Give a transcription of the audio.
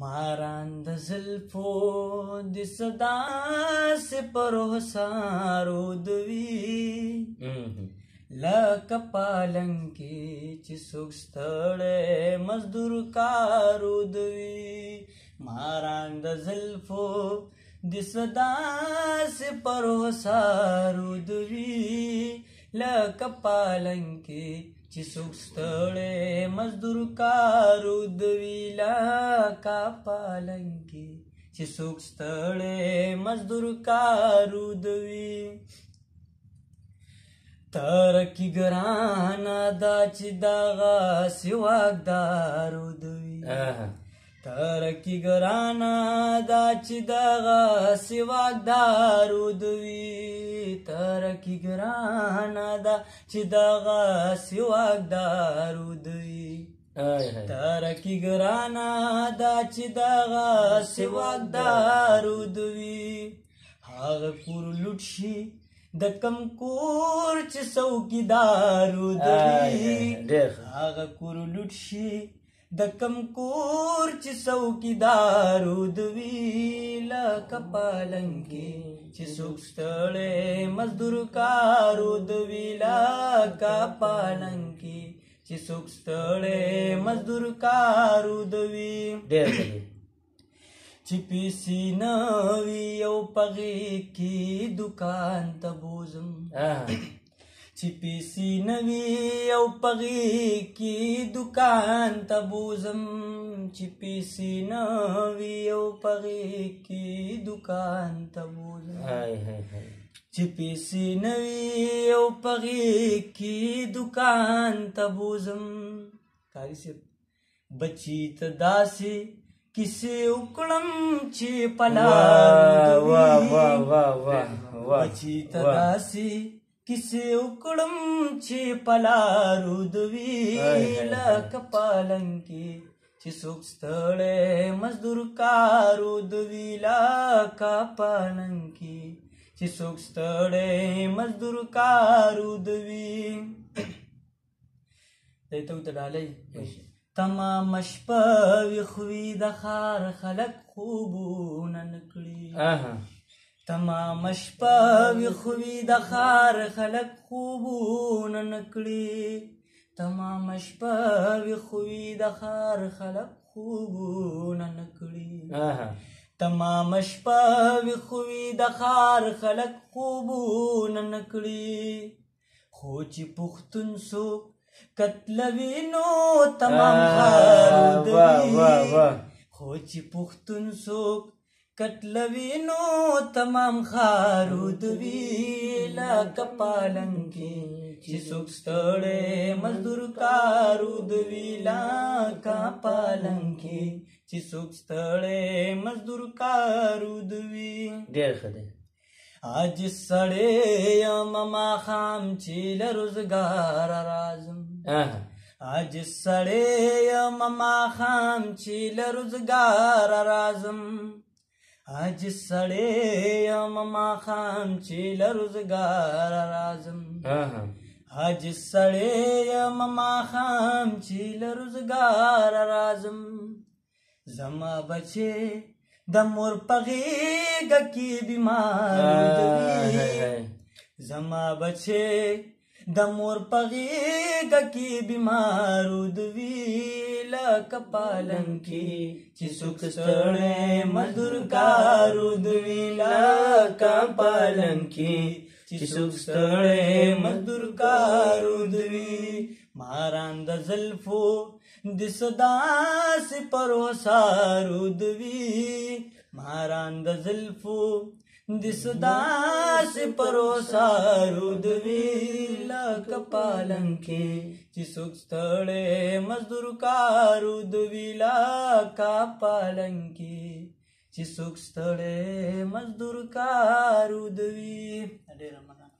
ماران د زلفو د صدا سے پروسارو دوی لکه پالنګي چې څوک ستړی مزدور کارو دوی ماران د زلفو د صدا سے پروسارو دوی لکه پالنګي چې څوک ستړی مزدور کارو دوی لکه پالنګي چې څوک ستړی مزدور کارو دوی ترکی ګرانه دا چې دغه سواګدارو دوی ترکی ګرانه دا چې دغه سواګدارو دوی ترکی ګرانه دا چې دغه سواګدارو دوی ترکی ګرانه دا چې دغه سواګدارو دوی هغه کور لوټ شي د کم کور چې څوکیدارو دوی هغه کور لوټ شي د کم کور چې څوکیدارو دوی لکه پالنګي چې څوک ستړی مزدور کارو دوی لکه پالنګي چې څوک ستړی مزدور کارو دوی چې پیسې نه وي او پغې کې دکان ته بوزم چې پیسې نه وي او پغې کې دکان ته بوزم چې پیسې نه وي او پغې کې دکان ته بوزم چې پیسې نه وي او پغې کې دکان ته بوزم قاری صاحب بچی ته داسې کسی اکڑم چی پلارو دوی بچی تداسی کسی اکڑم چی پلارو دوی لکه پالنګي چې څوک ستړی مزدور کارو دوی لکه پالنګي چې څوک ستړی مزدور کارو دوی دیتو ته ډالۍ تمام شپه ویښوي د ښار خلک خوبونه نه کړي تمام شپه ویښوي د ښار خلک خوبونه نه کړي تمام شپه ویښوي د ښار خلک خوبونه نه کړي تمام شپه ویښوي د ښار خلک خوبونه نه کړي خو چې پښتون څوک کتلوی نو تمام خارو دوی خو چې پښتون څوک کتلوی نو تمام خارو دوی لکه پالنګي چې څوک ستړی مزدور کارو دوی لکه پالنګي چې څوک ستړی مزدور کارو دوی ډېر ښه دی آج سړی یم ماښام چې له روزګاره راځم آج سړی یم ماښام چې له روزګاره راځم آج سړی یم ماښام چې له روزګاره راځم آج سړی یم ماښام چې له روزګاره راځم زما بچې د مور په غېږه کې بیمارو دوی زما بچې د مور په غېږه کې بیمارو دوی لکه پالنګي چې څوک ستړی مزدور کارو دوی لکه پالنګي چې څوک ستړی مزدور کارو دوی ماران د زلفو د صدا سے پروسارو دوی ماران د زلفو د صدا سے پروسارو دوی لکه پالنګي چې څوک ستړی مزدور کارو دوی لکه پالنګي چې څوک ستړی مزدور کارو دوی ډېره مننه